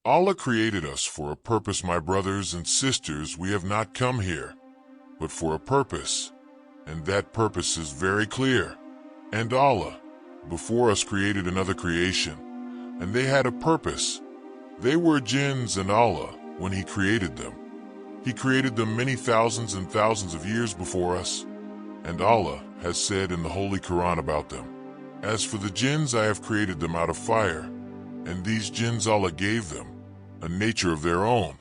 Allah created us for a purpose, my brothers and sisters. We have not come here, but for a purpose, and that purpose is very clear. And Allah, before us, created another creation, and they had a purpose. They were jinns, and Allah, when He created them many thousands and thousands of years before us. And Allah has said in the Holy Quran about them, "As for the jinns, I have created them out of fire." And these jinns Allah gave them a nature of their own.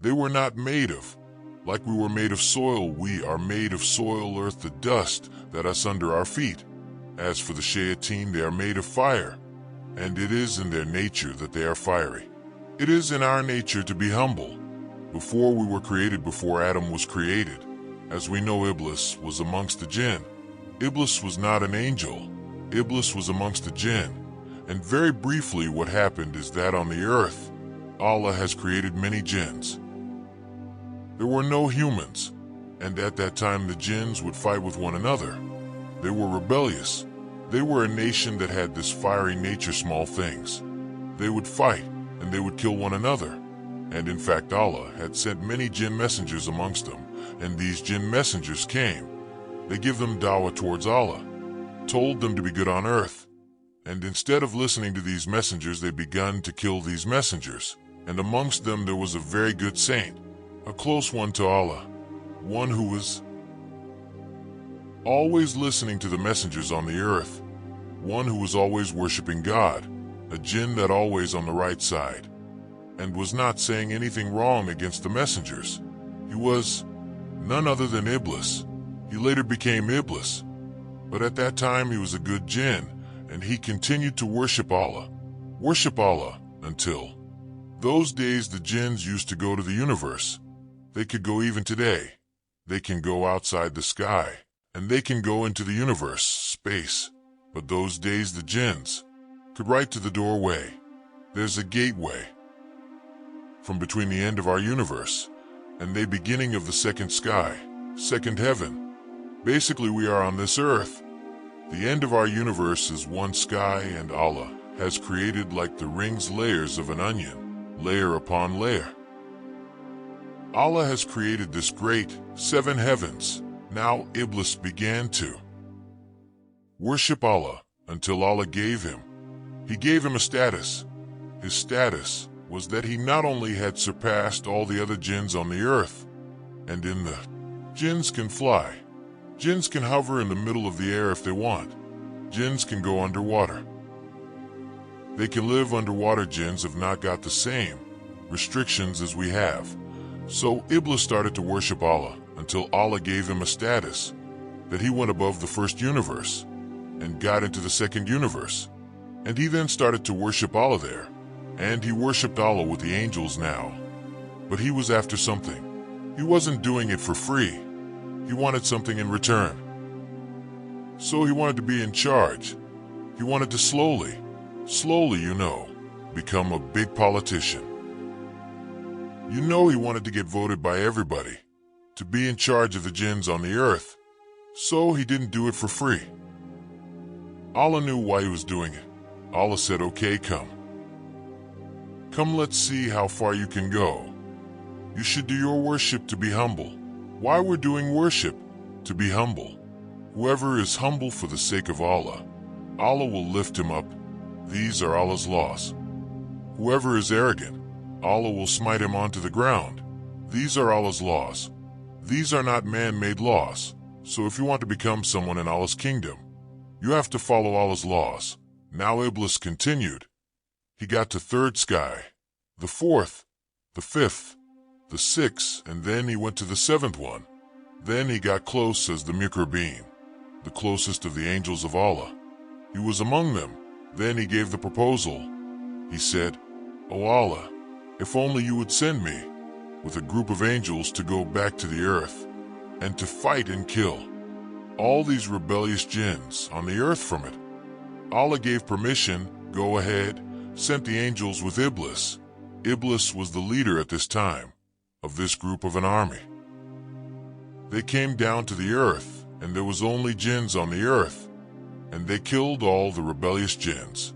They were not made of, like we were made of soil. We are made of soil, earth, the dust that is under our feet. As for the shayateen, they are made of fire, and it is in their nature that they are fiery. It is in our nature to be humble. Before we were created, before Adam was created, as we know, Iblis was amongst the jinn. Iblis was not an angel. Iblis was amongst the jinn. And very briefly, what happened is that on the earth, Allah has created many jinns. There were no humans, and at that time the jinns would fight with one another. They were rebellious. They were a nation that had this fiery nature, small things. They would fight, and they would kill one another. And in fact, Allah had sent many jinn messengers amongst them, and these jinn messengers came. They give them dawah towards Allah, told them to be good on earth. And instead of listening to these messengers, they begun to kill these messengers. And amongst them there was a very good saint, a close one to Allah, one who was always listening to the messengers on the earth, one who was always worshiping God, a jinn that always on the right side, and was not saying anything wrong against the messengers. He was none other than Iblis. He later became Iblis, but at that time he was a good jinn, and he continued to worship Allah until those days the jinns used to go to the universe. They could go even today. They can go outside the sky, and they can go into the universe, space. But those days the jinns could write to the doorway. There's a gateway from between the end of our universe and the beginning of the second sky, second heaven. Basically, we are on this earth. The end of our universe is one sky, and Allah has created like the rings, layers of an onion, layer upon layer. Allah has created this great 7 heavens. Now Iblis began to worship Allah until Allah gave him a status. His status was that he not only had surpassed all the other jinns on the earth, and in the jinns can fly. Jinns can hover in the middle of the air if they want. Jinns can go underwater. They can live underwater. Jinns have not got the same restrictions as we have. So Iblis started to worship Allah until Allah gave him a status that he went above the first universe and got into the second universe. And he then started to worship Allah there. And he worshipped Allah with the angels now. But he was after something. He wasn't doing it for free. He wanted something in return. So he wanted to be in charge. He wanted to slowly, become a big politician. He wanted to get voted by everybody to be in charge of the jinns on the earth. So he didn't do it for free. Allah knew why he was doing it. Allah said, "Okay, come. Come, let's see how far you can go. You should do your worship to be humble." Why we're doing worship? To be humble. Whoever is humble for the sake of Allah, Allah will lift him up. These are Allah's laws. Whoever is arrogant, Allah will smite him onto the ground. These are Allah's laws. These are not man-made laws. So if you want to become someone in Allah's kingdom, you have to follow Allah's laws. Now Iblis continued. He got to third sky, the fourth, the fifth, the sixth, and then he went to the seventh one. Then he got close as the Muqarrabeen, the closest of the angels of Allah. He was among them. Then he gave the proposal. He said, "O Allah, if only you would send me with a group of angels to go back to the earth and to fight and kill all these rebellious jinns on the earth from it." Allah gave permission, go ahead, sent the angels with Iblis. Iblis was the leader at this time of this group of an army. They came down to the earth, and there was only jinns on the earth, and they killed all the rebellious jinns.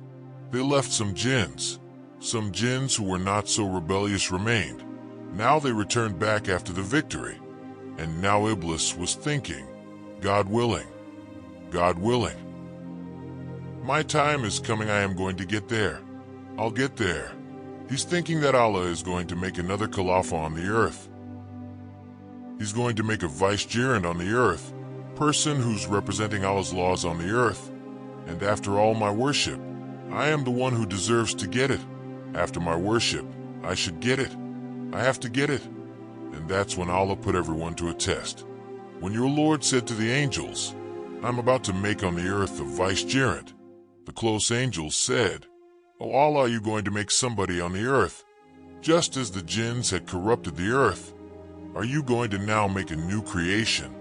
They left some jinns. Some jinns who were not so rebellious remained. Now they returned back after the victory. And now Iblis was thinking, God willing, God willing. My time is coming, I am going to get there. I'll get there. He's thinking that Allah is going to make another Khalifa on the earth. He's going to make a vicegerent on the earth, person who's representing Allah's laws on the earth. And after all my worship, I am the one who deserves to get it. After my worship, I should get it. I have to get it. And that's when Allah put everyone to a test. When your Lord said to the angels, I'm about to make on the earth a vicegerent, the close angels said, Oh Allah, are you going to make somebody on the earth? Just as the jinns had corrupted the earth, are you going to now make a new creation?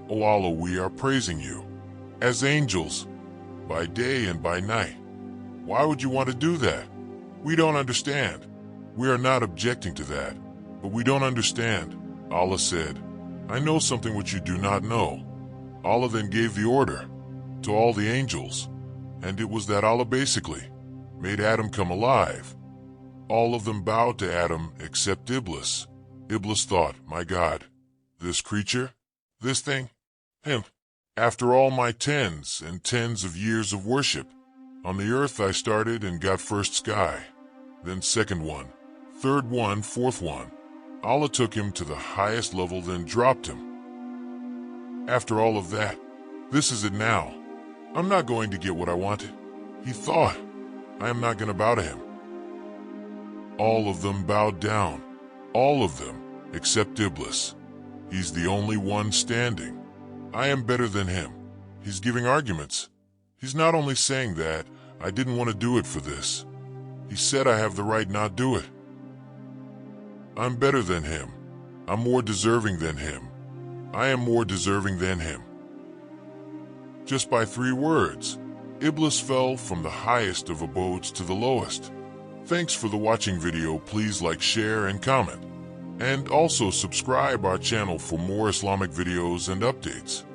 Oh Allah, we are praising you. As angels, by day and by night. Why would you want to do that? We don't understand. We are not objecting to that, but we don't understand. Allah said, I know something which you do not know. Allah then gave the order to all the angels, and it was that Allah basically made Adam come alive. All of them bowed to Adam except Iblis. Iblis thought, my God, this creature, this thing, him. After all my tens and tens of years of worship, on the earth I started and got first sky, then second one, third one, fourth one. Allah took him to the highest level, then dropped him. After all of that, this is it now. I'm not going to get what I wanted. He thought, I am not going to bow to him. All of them bowed down. All of them, except Iblis. He's the only one standing. I am better than him. He's giving arguments. He's not only saying that, I didn't want to do it for this. He said I have the right not do it. I'm better than him. I'm more deserving than him. I am more deserving than him. Just by 3 words, Iblis fell from the highest of abodes to the lowest. Thanks for the watching video. Please like, share, and comment. And also subscribe our channel for more Islamic videos and updates.